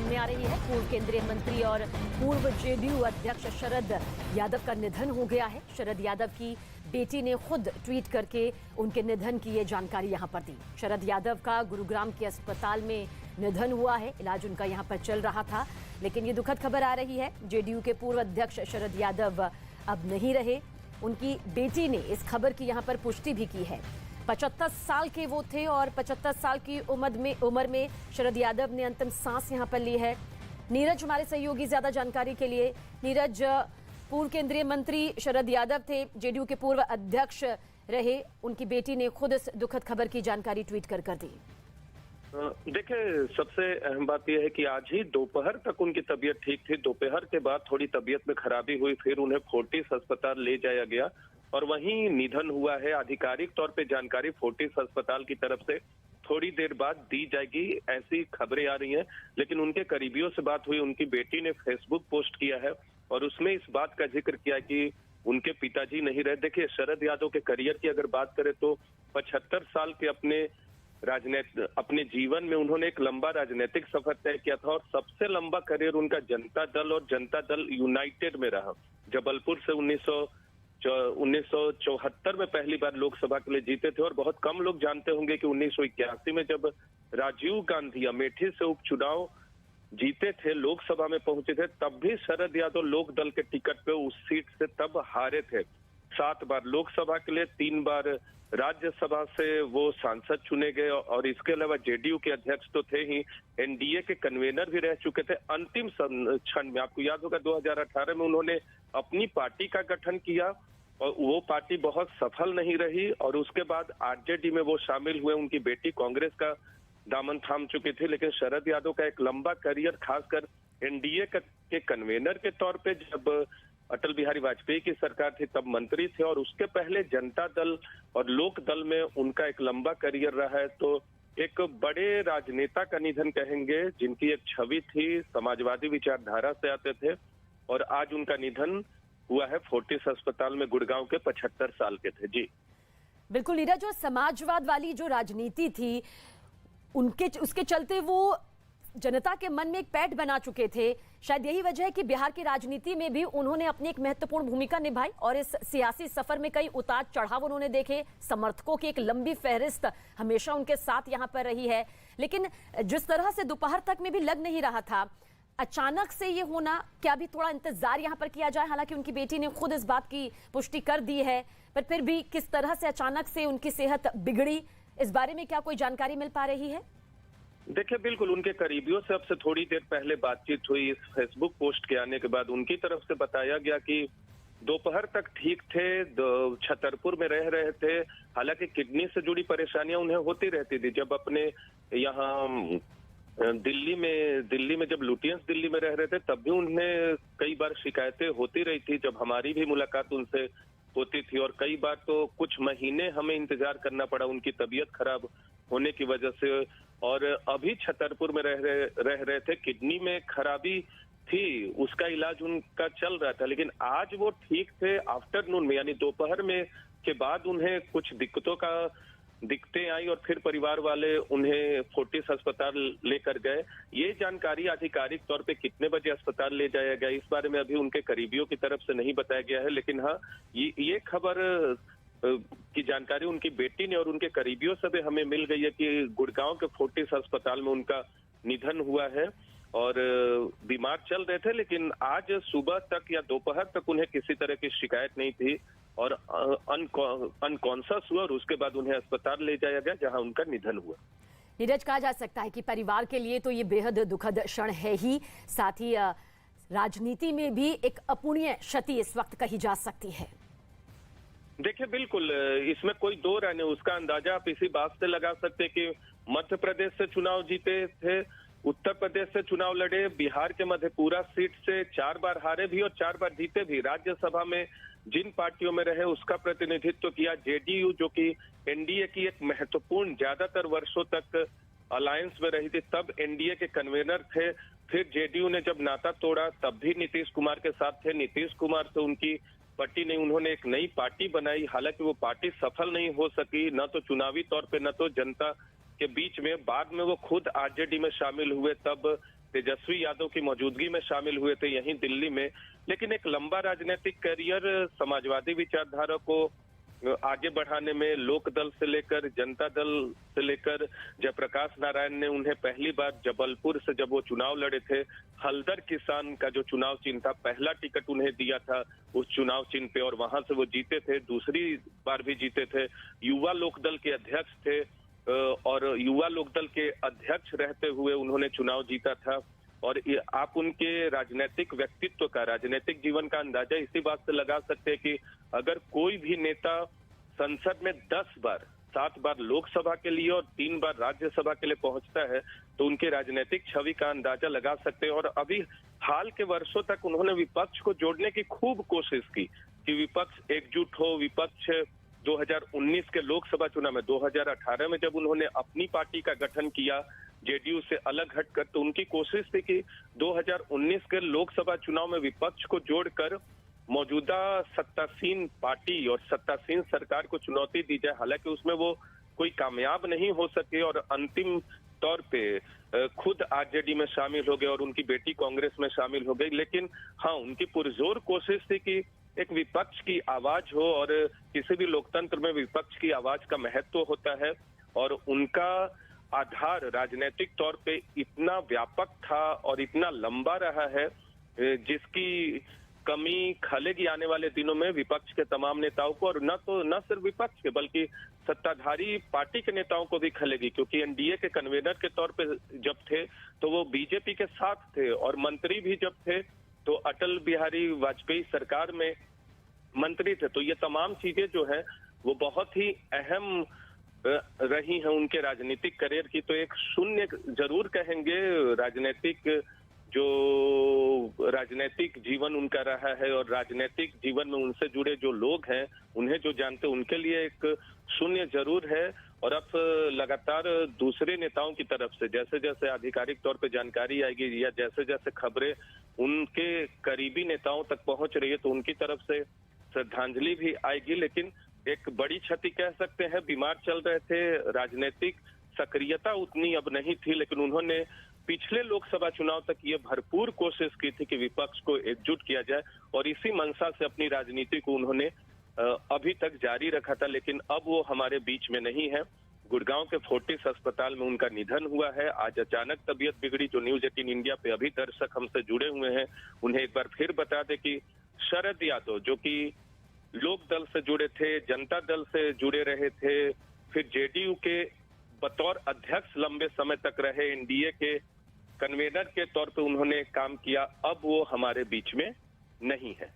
सामने आ रही है। पूर्व केंद्रीय मंत्री और पूर्व जेडीयू अध्यक्ष शरद यादव का निधन हो गया है। शरद यादव की बेटी ने खुद ट्वीट करके उनके निधन की ये जानकारी यहां पर दी। शरद यादव का गुरुग्राम के अस्पताल में निधन हुआ है। इलाज उनका यहां पर चल रहा था, लेकिन ये दुखद खबर आ रही है। जेडीयू के पूर्व अध्यक्ष शरद यादव अब नहीं रहे। उनकी बेटी ने इस खबर की यहां पर पुष्टि भी की है। 75 साल के वो थे और 75 साल की उम्र में शरद यादव ने अंतिम सांस यहां पर ली है। नीरज हमारे सहयोगी ज्यादा जानकारी के लिए। नीरज, पूर्व केंद्रीय मंत्री शरद यादव थे, जेडीयू के पूर्व अध्यक्ष रहे। उनकी बेटी ने खुद इस दुखद खबर की जानकारी ट्वीट कर दी। देखिए, सबसे अहम बात यह है कि आज ही दोपहर तक उनकी तबीयत ठीक थी। दोपहर के बाद थोड़ी तबीयत में खराबी हुई, फिर उन्हें फोर्टिस अस्पताल ले जाया गया और वहीं निधन हुआ है। आधिकारिक तौर पे जानकारी फोर्टिस अस्पताल की तरफ से थोड़ी देर बाद दी जाएगी, ऐसी खबरें आ रही हैं। लेकिन उनके करीबियों से बात हुई, उनकी बेटी ने फेसबुक पोस्ट किया है और उसमें इस बात का जिक्र किया कि उनके पिताजी नहीं रहे। देखिए, शरद यादव के करियर की अगर बात करें तो 75 साल के अपने जीवन में उन्होंने एक लंबा राजनीतिक सफर तय किया था और सबसे लंबा करियर उनका जनता दल और जनता दल यूनाइटेड में रहा। जबलपुर से 1974 में पहली बार लोकसभा के लिए जीते थे और बहुत कम लोग जानते होंगे कि 1981 में जब राजीव गांधी अमेठी से उपचुनाव जीते थे, लोकसभा में पहुंचे थे, तब भी शरद यादव लोक दल के टिकट पे उस सीट से तब हारे थे। 7 बार लोकसभा के लिए, 3 बार राज्यसभा से वो सांसद चुने गए और इसके अलावा जेडीयू के अध्यक्ष तो थे ही, एनडीए के कन्वेनर भी रह चुके थे। अंतिम क्षण में, आपको याद होगा, 2018 में उन्होंने अपनी पार्टी का गठन किया और वो पार्टी बहुत सफल नहीं रही और उसके बाद आरजेडी में वो शामिल हुए। उनकी बेटी कांग्रेस का दामन थाम चुकी थी। लेकिन शरद यादव का एक लंबा करियर, खासकर एनडीए के कन्वेनर के तौर पे, जब अटल बिहारी वाजपेयी की सरकार थी तब मंत्री थे और उसके पहले जनता दल और लोक दल में उनका एक लंबा करियर रहा है। तो एक बड़े राजनेता का निधन कहेंगे, जिनकी एक छवि थी, समाजवादी विचारधारा से आते थे और आज उनका निधन हुआ है फोर्टिस अस्पताल में। गुड़गांव के 75 साल के थे। जी बिल्कुल नीरज, जो समाजवाद वाली जो राजनीति थी उसके चलते वो जनता के मन में एक पैठ बना चुके थे। शायद यही वजह है कि बिहार की राजनीति में भी उन्होंने अपनी एक महत्वपूर्ण भूमिका निभाई और इस सियासी सफर में कई उतार चढ़ाव उन्होंने देखे। समर्थकों की एक लंबी फहरिस्त हमेशा उनके साथ यहां पर रही है। लेकिन जिस तरह से दोपहर तक में भी लग नहीं रहा था, अचानक से ये होना, क्या भी थोड़ा इंतजार यहां पर किया जाए? हालांकि उनकी बेटी ने खुद इस बात की पुष्टि कर दी है, पर फिर भी किस तरह से अचानक से उनकी सेहत बिगड़ी, इस बारे में क्या कोई जानकारी मिल पा रही है? देखिए, बिल्कुल उनके करीबियों से अब से थोड़ी देर पहले बातचीत हुई। इस फेसबुक पोस्ट के आने के बाद उनकी तरफ से बताया गया कि दोपहर तक ठीक थे, छतरपुर में रह रहे थे। हालांकि किडनी से जुड़ी परेशानियां उन्हें होती रहती थी। जब अपने यहाँ दिल्ली में जब लुटियंस दिल्ली में रह रहे थे तब भी उन्हें कई बार शिकायतें होती रही थी। जब हमारी भी मुलाकात उनसे होती थी और कई बार तो कुछ महीने हमें इंतजार करना पड़ा उनकी तबीयत खराब होने की वजह से। और अभी छतरपुर में रह रहे थे, किडनी में खराबी थी, उसका इलाज उनका चल रहा था। लेकिन आज वो ठीक थे। आफ्टरनून में, यानी दोपहर में के बाद उन्हें कुछ दिक्कतें आई और फिर परिवार वाले उन्हें फोर्टिस अस्पताल लेकर गए। ये जानकारी आधिकारिक तौर पे कितने बजे अस्पताल ले जाया गया, इस बारे में अभी उनके करीबियों की तरफ से नहीं बताया गया है। लेकिन हाँ, ये खबर की जानकारी उनकी बेटी ने और उनके करीबियों से भी हमें मिल गई है कि गुड़गांव के फोर्टिस अस्पताल में उनका निधन हुआ है और बीमार चल रहे थे। लेकिन आज सुबह तक या दोपहर तक उन्हें किसी तरह की शिकायत नहीं थी और अनकॉन्शियस हुआ और उसके बाद उन्हें अस्पताल ले जाया गया, जहां उनका निधन हुआ। नीरज, कहा जा सकता है कि परिवार के लिए तो ये बेहद दुखद क्षण है ही, साथ ही राजनीति में भी एक अपूर्णीय क्षति इस वक्त कही जा सकती है। देखिए, बिल्कुल इसमें कोई दो राय नहीं। उसका अंदाजा आप इसी बात से लगा सकते हैं कि मध्य प्रदेश से चुनाव जीते थे, उत्तर प्रदेश से चुनाव लड़े, बिहार के मधेपुरा सीट से 4 बार हारे भी और 4 बार जीते भी। राज्यसभा में जिन पार्टियों में रहे उसका प्रतिनिधित्व किया। जेडीयू, जो कि एनडीए की एक महत्वपूर्ण, ज्यादातर वर्षों तक अलायंस में रही थी, तब एनडीए के कन्वेनर थे। फिर जेडीयू ने जब नाता तोड़ा तब भी नीतीश कुमार के साथ थे। नीतीश कुमार से उनकी पट्टी नहीं, उन्होंने एक नई पार्टी बनाई। हालांकि वो पार्टी सफल नहीं हो सकी, न तो चुनावी तौर पे न तो जनता के बीच में। बाद में वो खुद आरजेडी में शामिल हुए, तब तेजस्वी यादव की मौजूदगी में शामिल हुए थे यहीं दिल्ली में। लेकिन एक लंबा राजनीतिक करियर समाजवादी विचारधारा को आगे बढ़ाने में लोकदल से लेकर जनता दल से लेकर जयप्रकाश नारायण ने उन्हें पहली बार जबलपुर से जब वो चुनाव लड़े थे, हल्दर किसान का जो चुनाव चिन्ह था, पहला टिकट उन्हें दिया था उस चुनाव चिन्ह पे और वहां से वो जीते थे, दूसरी बार भी जीते थे। युवा लोकदल के अध्यक्ष थे और युवा लोकदल के अध्यक्ष रहते हुए उन्होंने चुनाव जीता था। और आप उनके राजनीतिक व्यक्तित्व का, राजनीतिक जीवन का अंदाजा इसी बात से लगा सकते हैं कि अगर कोई भी नेता संसद में 10 बार, 7 बार लोकसभा के लिए और 3 बार राज्यसभा के लिए पहुंचता है तो उनके राजनीतिक छवि का अंदाजा लगा सकते हैं। और अभी हाल के वर्षों तक उन्होंने विपक्ष को जोड़ने की खूब कोशिश की कि विपक्ष एकजुट हो। विपक्ष 2019 के लोकसभा चुनाव में, 2018 में जब उन्होंने अपनी पार्टी का गठन किया जेडीयू से अलग हटकर, तो उनकी कोशिश थी कि 2019 के लोकसभा चुनाव में विपक्ष को जोड़कर मौजूदा सत्तासीन पार्टी और सत्तासीन सरकार को चुनौती दी जाए। हालांकि उसमें वो कोई कामयाब नहीं हो सके और अंतिम तौर पे खुद आरजेडी में शामिल हो गए और उनकी बेटी कांग्रेस में शामिल हो गई। लेकिन हाँ, उनकी पुरजोर कोशिश थी कि एक विपक्ष की आवाज हो और किसी भी लोकतंत्र में विपक्ष की आवाज का महत्व होता है। और उनका आधार राजनीतिक तौर पे इतना व्यापक था और इतना लंबा रहा है जिसकी कमी खलेगी आने वाले दिनों में विपक्ष के तमाम नेताओं को, और न सिर्फ विपक्ष के बल्कि सत्ताधारी पार्टी के नेताओं को भी खलेगी। क्योंकि एनडीए के कन्वीनर के तौर पे जब थे तो वो बीजेपी के साथ थे और मंत्री भी जब थे तो अटल बिहारी वाजपेयी सरकार में मंत्री थे। तो ये तमाम चीजें जो है वो बहुत ही अहम रही हैं उनके राजनीतिक करियर की। तो एक शून्य जरूर कहेंगे राजनीतिक जीवन उनका रहा है और राजनीतिक जीवन में उनसे जुड़े जो लोग हैं, उन्हें जो जानते हैं, उनके लिए एक शून्य जरूर है। और अब लगातार दूसरे नेताओं की तरफ से जैसे जैसे आधिकारिक तौर पे जानकारी आएगी या जैसे जैसे खबरें उनके करीबी नेताओं तक पहुंच रही है तो उनकी तरफ से श्रद्धांजलि भी आएगी। लेकिन एक बड़ी क्षति कह सकते हैं, बीमार चल रहे थे, राजनीतिक सक्रियता उतनी अब नहीं थी, लेकिन उन्होंने पिछले लोकसभा चुनाव तक ये भरपूर कोशिश की थी कि विपक्ष को एकजुट किया जाए और इसी मंशा से अपनी राजनीति को उन्होंने अभी तक जारी रखा था। लेकिन अब वो हमारे बीच में नहीं है। गुड़गांव के फोर्टिस अस्पताल में उनका निधन हुआ है। आज अचानक तबीयत बिगड़ी। जो न्यूज 18 इंडिया पे अभी दर्शक हमसे जुड़े हुए हैं उन्हें एक बार फिर बता दें कि शरद यादव जो कि लोक दल से जुड़े थे, जनता दल से जुड़े रहे थे, फिर जेडीयू के बतौर अध्यक्ष लंबे समय तक रहे, एनडीए के कन्वीनर के तौर पे उन्होंने काम किया, अब वो हमारे बीच में नहीं है।